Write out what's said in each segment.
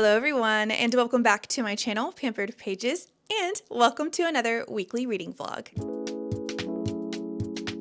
Hello everyone, and welcome back to my channel, Pampered Pages, and welcome to another weekly reading vlog.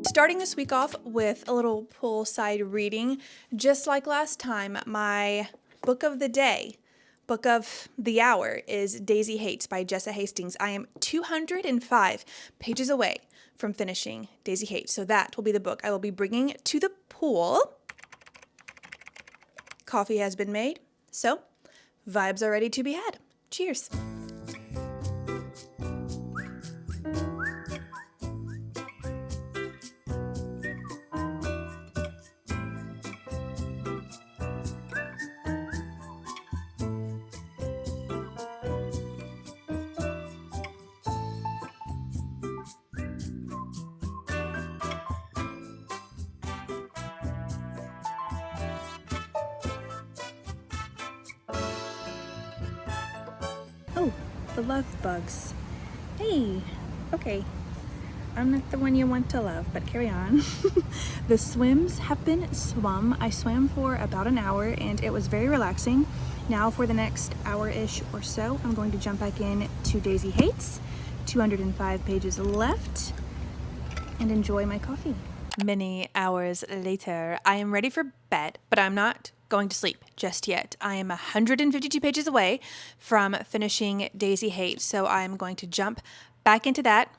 Starting this week off with a little poolside reading, just like last time, my book of the day, book of the hour is Daisy Haites by Jessa Hastings. I am 205 pages away from finishing Daisy Haites, so that will be the book I will be bringing to the pool. Coffee has been made, so vibes are ready to be had. Cheers. Oh, the love bugs. Hey, okay. I'm not the one you want to love, but carry on. The swims have been swum. I swam for about an hour and it was very relaxing. Now for the next hour-ish or so, I'm going to jump back in to Daisy Haites, 205 pages left, and enjoy my coffee. Many hours later, I am ready for bed, but I'm not going to sleep just yet. I am 152 pages away from finishing Daisy Haites, so I'm going to jump back into that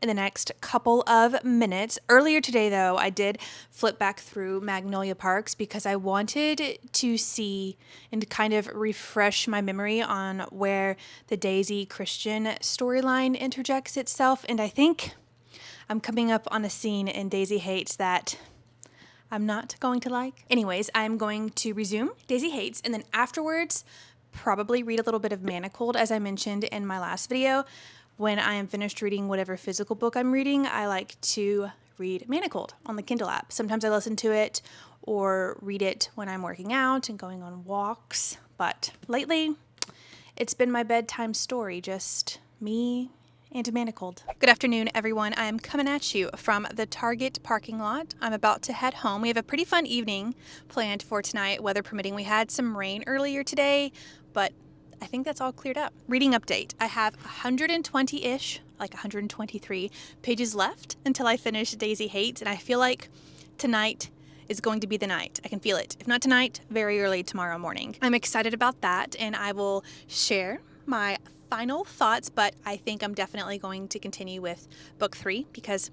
in the next couple of minutes. Earlier today, though, I did flip back through Magnolia Parks because I wanted to see and kind of refresh my memory on where the Daisy Christian storyline interjects itself, and I think I'm coming up on a scene in Daisy Haites that I'm not going to like. Anyways, I'm going to resume Daisy Haites and then afterwards probably read a little bit of Manacled. As I mentioned in my last video, when I am finished reading whatever physical book I'm reading, I like to read Manacled on the Kindle app. Sometimes I listen to it or read it when I'm working out and going on walks, but lately it's been my bedtime story, just me and Manacled. Good afternoon, everyone. I am coming at you from the Target parking lot. I'm about to head home. We have a pretty fun evening planned for tonight, weather permitting. We had some rain earlier today, but I think that's all cleared up. Reading update. I have 120-ish, like 123 pages left until I finish Daisy Haites, and I feel like tonight is going to be the night. I can feel it. If not tonight, very early tomorrow morning. I'm excited about that, and I will share my final thoughts, but I think I'm definitely going to continue with book 3 because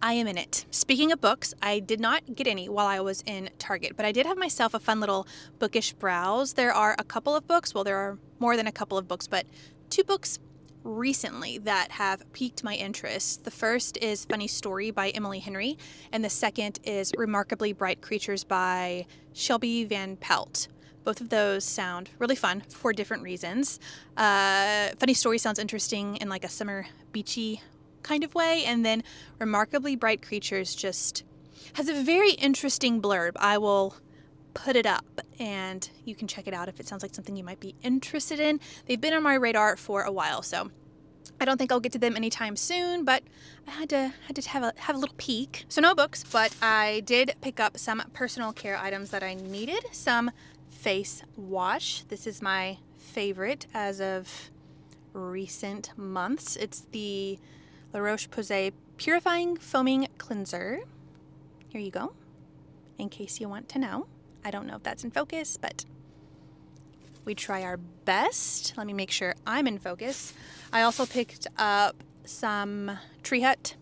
I am in it. Speaking of books, I did not get any while I was in Target, but I did have myself a fun little bookish browse. There are a couple of books, well, there are more than a couple of books, but 2 books recently that have piqued my interest. The first is Funny Story by Emily Henry, and the second is Remarkably Bright Creatures by Shelby Van Pelt. Both of those sound really fun for different reasons. Funny Story sounds interesting in like a summer beachy kind of way, and then Remarkably Bright Creatures just has a very interesting blurb. I will put it up and you can check it out if it sounds like something you might be interested in. They've been on my radar for a while, so I don't think I'll get to them anytime soon, but I had to have a little peek. So no books, but I did pick up some personal care items that I needed. Some face wash. This is my favorite as of recent months. It's the La Roche-Posay Purifying Foaming Cleanser. Here you go, in case you want to know. I don't know if that's in focus, but we try our best. Let me make sure I'm in focus. I also picked up some Tree Hut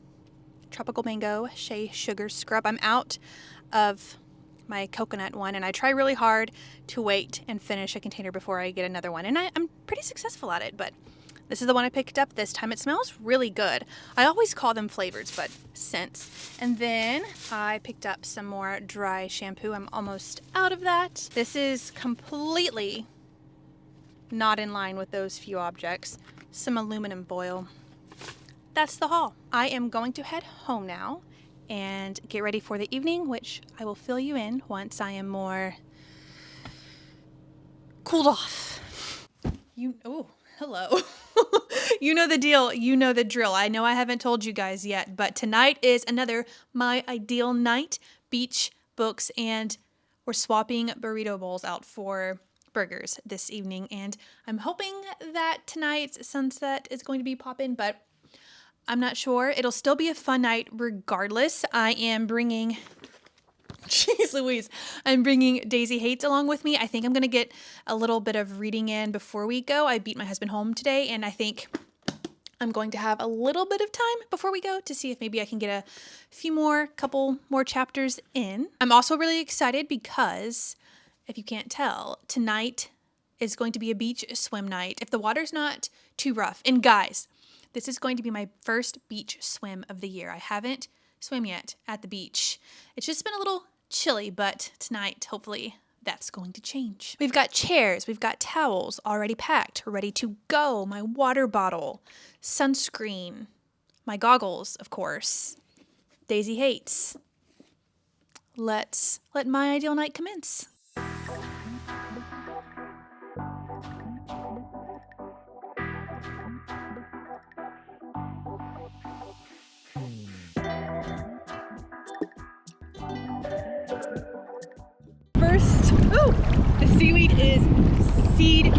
Tropical Mango Shea Sugar Scrub. I'm out of my coconut one, and I try really hard to wait and finish a container before I get another one, and I'm pretty successful at it, but this is the one I picked up this time. It smells really good. I always call them flavors, but scents. And then I picked up some more dry shampoo. I'm almost out of that. This is completely not in line with those few objects. Some aluminum foil. That's the haul. I am going to head home now and get ready for the evening, which I will fill you in once I am more cooled off. Oh, hello. You know the deal. You know the drill. I know I haven't told you guys yet, but tonight is another My Ideal Night. Beach, books, and we're swapping burrito bowls out for burgers this evening, and I'm hoping that tonight's sunset is going to be poppin', but I'm not sure. It'll still be a fun night regardless. I am bringing, jeez Louise, I'm bringing Daisy Haites along with me. I think I'm going to get a little bit of reading in before we go. I beat my husband home today, and I think I'm going to have a little bit of time before we go to see if maybe I can get a couple more chapters in. I'm also really excited because, if you can't tell, tonight is going to be a beach swim night. If the water's not too rough. And guys, this is going to be my first beach swim of the year. I haven't swam yet at the beach. It's just been a little chilly, but tonight, hopefully, that's going to change. We've got chairs, we've got towels already packed, ready to go. My water bottle, sunscreen, my goggles, of course. Daisy Haites. Let's let my ideal night commence. First, the seaweed is seed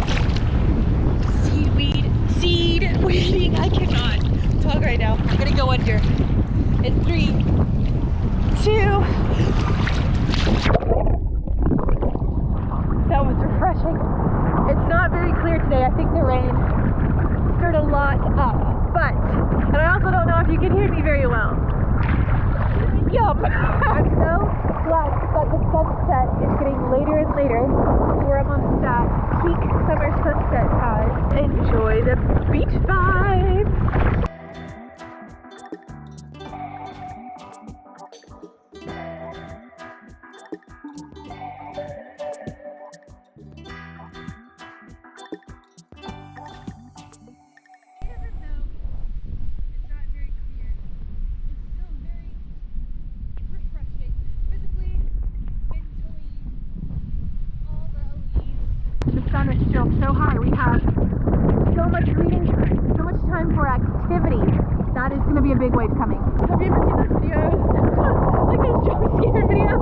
weeding. I cannot talk right now. I'm gonna go under. In 3, 2. That was refreshing. It's not very clear today. I think the rain stirred a lot up, and I also don't know if you can hear me very well. Yum! I'm so glad that the sunset is getting later and later. We're almost at peak summer sunset time. Enjoy the beach vibes! Still so high. We have so much reading time, so much time for activity. That is going to be a big wave coming. Have you ever seen those videos? Like those jump scare videos?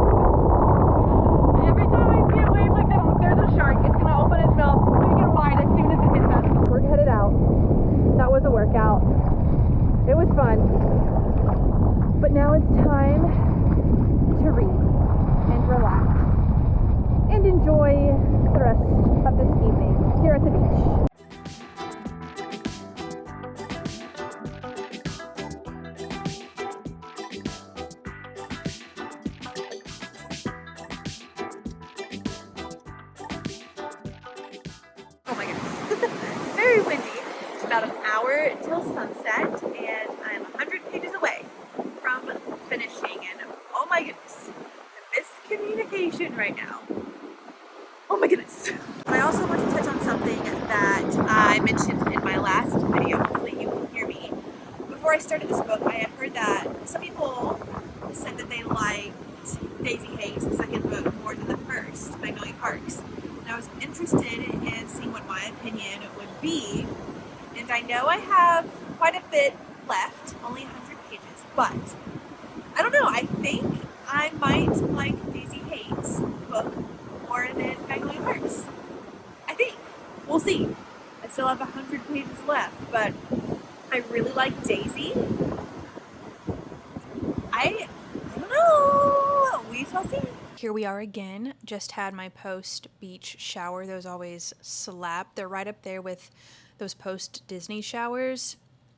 Every time I see a wave like that, there's a shark. It's going to open its mouth big and wide as soon as it hits us. We're headed out. That was a workout. It was fun. But now it's time to read and relax and enjoy the rest of this evening here at the beach. Oh my goodness. It's very windy. It's about an hour until sunset, and I'm 100 pages away from finishing, and oh my goodness, the miscommunication right now. Oh my goodness. I also want to touch on something that I mentioned in my last video. Hopefully you can hear me. Before I started this book, I had heard that some people said that they liked Daisy Haites, the second book, more than the first, Magnolia Parks. And I was interested in seeing what my opinion would be. And I know I have quite a bit left, only 100 pages, but I don't know, I think I might like Daisy Haites' book more than Magnolia Parks. I think. We'll see. I still have 100 pages left, but I really like Daisy. I don't know. We shall see. Here we are again. Just had my post-beach shower. Those always slap. They're right up there with those post-Disney showers.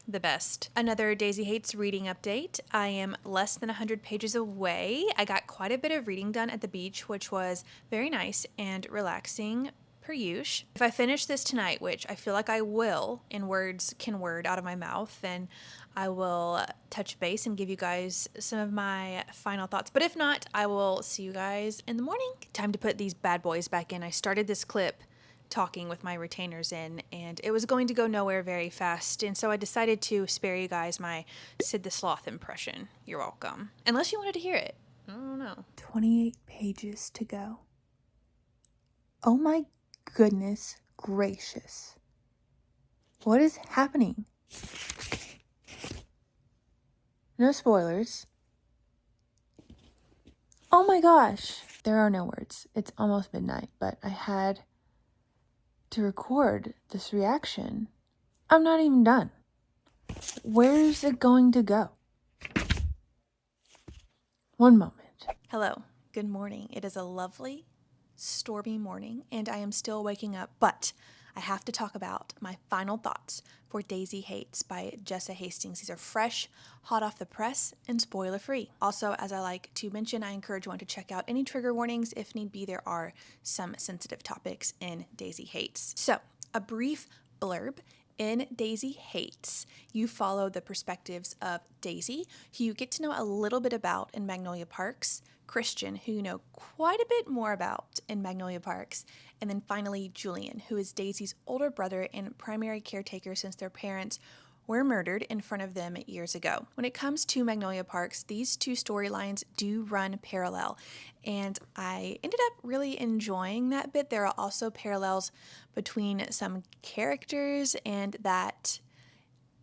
The best. Another Daisy Haites reading update. I am less than 100 pages away. I got quite a bit of reading done at the beach, which was very nice and relaxing per usual. If I finish this tonight, which I feel like I will, in words can word out of my mouth, then I will touch base and give you guys some of my final thoughts. But if not, I will see you guys in the morning. Time to put these bad boys back in. I started this clip talking with my retainers in, and it was going to go nowhere very fast, and so I decided to spare you guys my Sid the Sloth impression. You're welcome. Unless you wanted to hear it. I don't know. 28 pages to go. Oh my goodness gracious. What is happening? No spoilers. Oh my gosh. There are no words. It's almost midnight, but I had to record this reaction. I'm not even done. Where's it going to go? One moment. Hello, good morning. It is a lovely, stormy morning, and I am still waking up, but I have to talk about my final thoughts for Daisy Haites by Jessa Hastings. These are fresh, hot off the press, and spoiler-free. Also, as I like to mention, I encourage one to check out any trigger warnings. If need be, there are some sensitive topics in Daisy Haites. So, a brief blurb. In Daisy Haites, you follow the perspectives of Daisy, who you get to know a little bit about in Magnolia Parks, Christian, who you know quite a bit more about in Magnolia Parks, and then finally Julian, who is Daisy's older brother and primary caretaker since their parents were murdered in front of them years ago. When it comes to Magnolia Parks, these two storylines do run parallel, and I ended up really enjoying that bit. There are also parallels between some characters, and that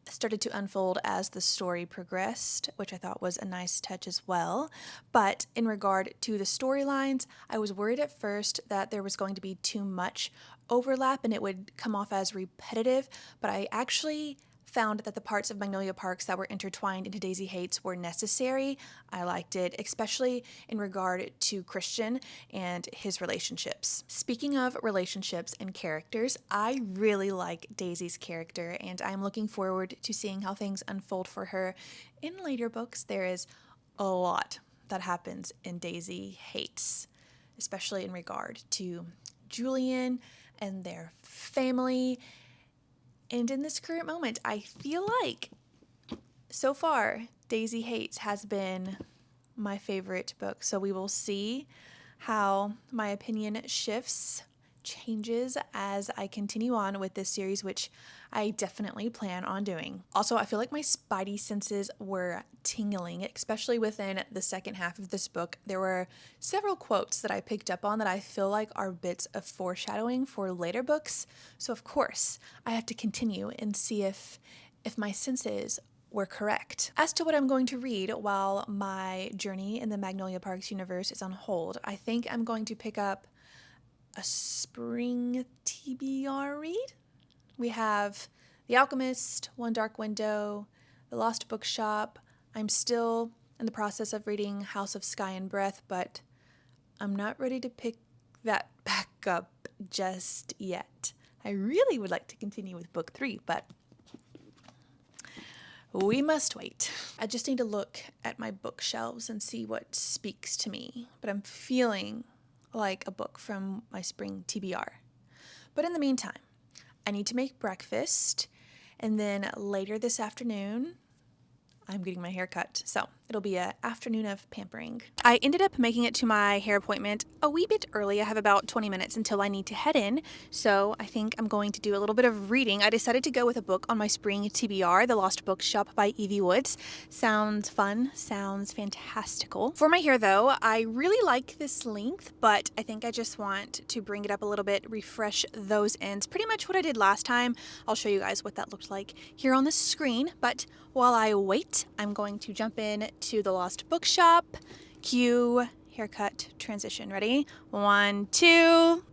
started to unfold as the story progressed, which I thought was a nice touch as well. But in regard to the storylines, I was worried at first that there was going to be too much overlap and it would come off as repetitive, but I actually found that the parts of Magnolia Parks that were intertwined into Daisy Haites were necessary. I liked it, especially in regard to Christian and his relationships. Speaking of relationships and characters, I really like Daisy's character, and I'm looking forward to seeing how things unfold for her in later books. There is a lot that happens in Daisy Haites, especially in regard to Julian and their family. And in this current moment, I feel like so far, Daisy Haites has been my favorite book. So we will see how my opinion shifts, changes as I continue on with this series, which I definitely plan on doing. Also, I feel like my spidey senses were tingling, especially within the second half of this book. There were several quotes that I picked up on that I feel like are bits of foreshadowing for later books. So of course, I have to continue and see if my senses were correct. As to what I'm going to read while my journey in the Magnolia Parks universe is on hold, I think I'm going to pick up a spring TBR read. We have The Alchemist, One Dark Window, The Lost Bookshop. I'm still in the process of reading House of Sky and Breath, but I'm not ready to pick that back up just yet. I really would like to continue with book 3, but we must wait. I just need to look at my bookshelves and see what speaks to me, but I'm feeling like a book from my spring TBR. But in the meantime, I need to make breakfast, and then later this afternoon, I'm getting my hair cut, so it'll be an afternoon of pampering. I ended up making it to my hair appointment a wee bit early. I have about 20 minutes until I need to head in, so I think I'm going to do a little bit of reading. I decided to go with a book on my spring TBR, The Lost Bookshop by Evie Woods. Sounds fun, sounds fantastical. For my hair though, I really like this length, but I think I just want to bring it up a little bit, refresh those ends. Pretty much what I did last time. I'll show you guys what that looked like here on the screen, but while I wait, I'm going to jump in to The Lost Bookshop. Cue haircut transition. Ready? 1, 2,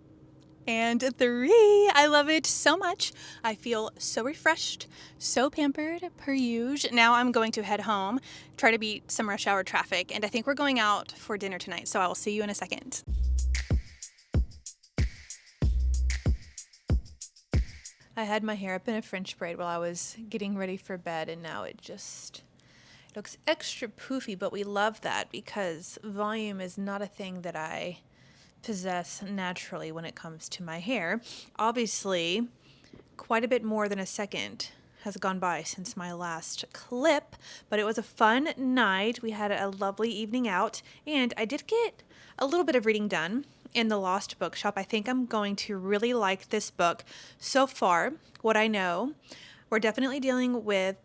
and 3. I love it so much. I feel so refreshed, so pampered per usual. Now I'm going to head home, try to beat some rush hour traffic, and I think we're going out for dinner tonight, so I will see you in a second. I had my hair up in a French braid while I was getting ready for bed, and now it just looks extra poofy, but we love that because volume is not a thing that I possess naturally when it comes to my hair. Obviously, quite a bit more than a second has gone by since my last clip, but it was a fun night. We had a lovely evening out, and I did get a little bit of reading done in The Lost Bookshop. I think I'm going to really like this book. So far, what I know, we're definitely dealing with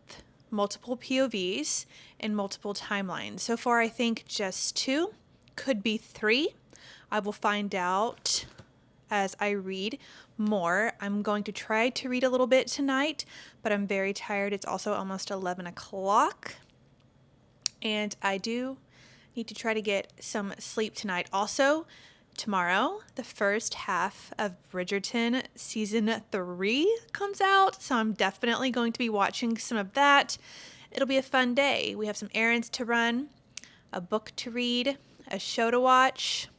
multiple POVs and multiple timelines. So far, I think just 2, could be 3. I will find out as I read more. I'm going to try to read a little bit tonight, but I'm very tired. It's also almost 11 o'clock, and I do need to try to get some sleep tonight. Also, tomorrow, the first half of Bridgerton season 3 comes out, so I'm definitely going to be watching some of that. It'll be a fun day. We have some errands to run, a book to read, a show to watch.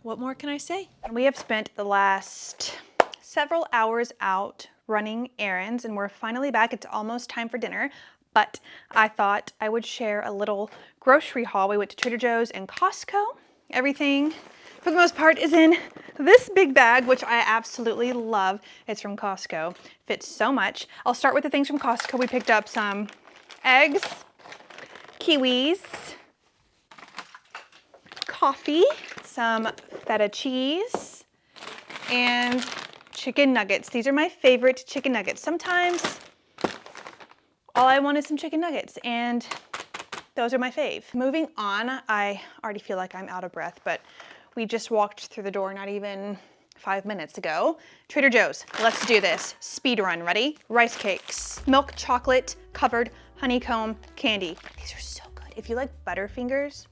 What more can I say? We have spent the last several hours out running errands, and we're finally back. It's almost time for dinner, but I thought I would share a little grocery haul. We went to Trader Joe's and Costco. Everything, for the most part, is in this big bag, which I absolutely love. It's from Costco. Fits so much. I'll start with the things from Costco. We picked up some eggs, kiwis, coffee, some feta cheese, and chicken nuggets. These are my favorite chicken nuggets. Sometimes all I want is some chicken nuggets, and those are my fave. Moving on, I already feel like I'm out of breath, but we just walked through the door not even 5 minutes ago. Trader Joe's, let's do this. Speed run, ready? Rice cakes, milk chocolate covered honeycomb candy. These are so good. If you like Butterfingers,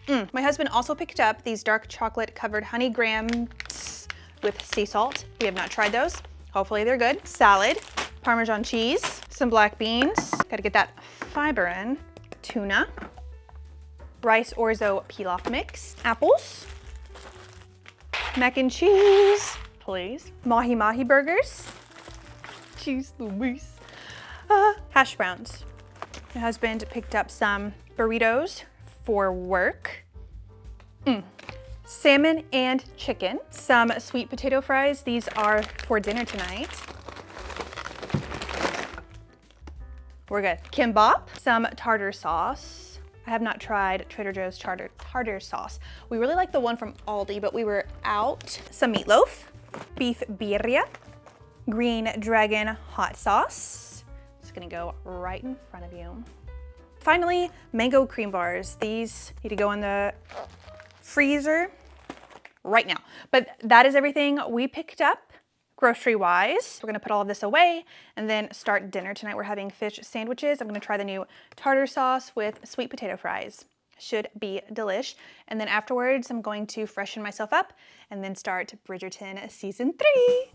My husband also picked up these dark chocolate covered honey grams with sea salt. We have not tried those. Hopefully they're good. Salad, Parmesan cheese, some black beans. Gotta get that fiber in. Tuna, rice orzo pilaf mix, apples, mac and cheese, please. Mahi mahi burgers, cheese Louise, hash browns. My husband picked up some burritos for work. Salmon and chicken. Some sweet potato fries. These are for dinner tonight. We're good. Kimbap. Some tartar sauce. I have not tried Trader Joe's tartar sauce. We really like the one from Aldi, but we were out. Some meatloaf. Beef birria. Green Dragon hot sauce. It's gonna go right in front of you. Finally, mango cream bars. These need to go in the freezer right now. But that is everything we picked up grocery-wise. We're gonna put all of this away and then start dinner tonight. We're having fish sandwiches. I'm gonna try the new tartar sauce with sweet potato fries. Should be delish. And then afterwards, I'm going to freshen myself up and then start Bridgerton season 3.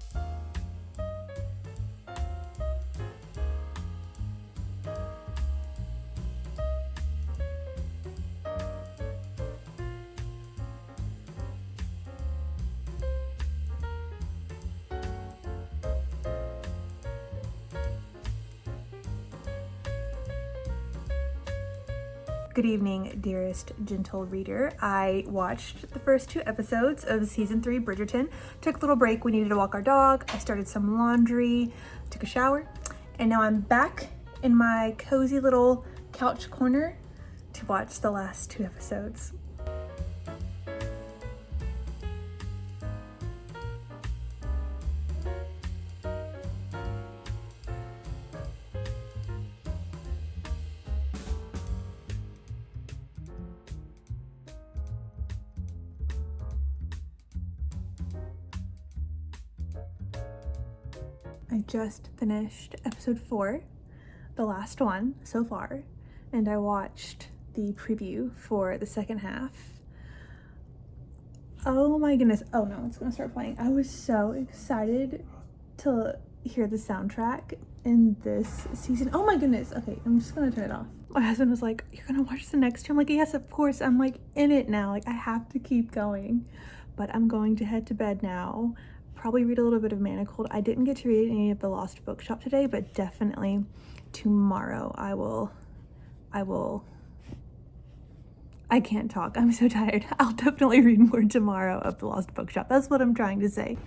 Good evening, dearest gentle reader. I watched the first 2 episodes of season 3 Bridgerton. Took a little break. We needed to walk our dog. I started some laundry, took a shower, and now I'm back in my cozy little couch corner to watch the last 2 episodes. I just finished episode 4, the last one so far, and I watched the preview for the second half. Oh my goodness. Oh no, it's gonna start playing. I was so excited to hear the soundtrack in this season. Oh my goodness. Okay, I'm just gonna turn it off. My husband was like, "You're gonna watch the next 2?" I'm like, "Yes, of course." I'm like in it now. Like I have to keep going. But I'm going to head to bed now. Probably read a little bit of Manacled. I didn't get to read any of the Lost Bookshop today, but definitely tomorrow I can't talk. I'm so tired. I'll definitely read more tomorrow of the Lost Bookshop. That's what I'm trying to say.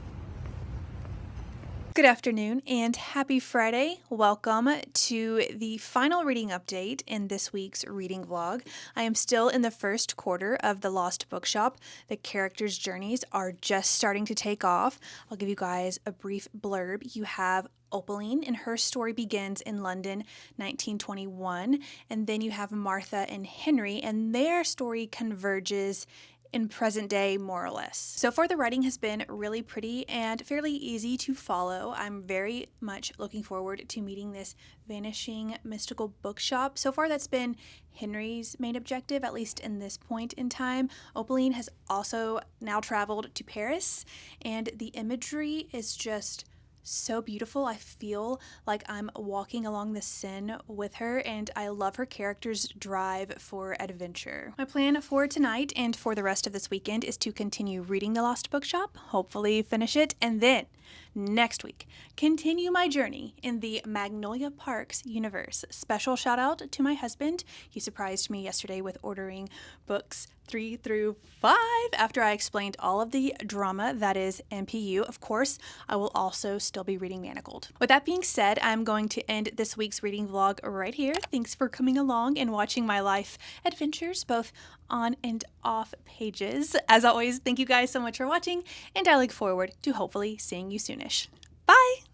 Good afternoon and happy Friday. Welcome to the final reading update in this week's reading vlog. I am still in the first quarter of The Lost Bookshop. The characters' journeys are just starting to take off. I'll give you guys a brief blurb. You have Opaline, and her story begins in London, 1921. And then you have Martha and Henry, and their story converges in present day, more or less. So far, the writing has been really pretty and fairly easy to follow. I'm very much looking forward to meeting this vanishing mystical bookshop. So far, that's been Henry's main objective, at least in this point in time. Opaline has also now traveled to Paris, and the imagery is just so beautiful. I feel like I'm walking along the Seine with her, and I love her character's drive for adventure. My plan for tonight and for the rest of this weekend is to continue reading The Lost Bookshop, hopefully finish it, and then next week, continue my journey in the Magnolia Parks universe. Special shout out to my husband. He surprised me yesterday with ordering books 3 through 5 after I explained all of the drama that is MPU. Of course, I will also still be reading Manacled. With that being said, I'm going to end this week's reading vlog right here. Thanks for coming along and watching my life adventures, both on and off pages. As always, thank you guys so much for watching, and I look forward to hopefully seeing you soonish. Bye!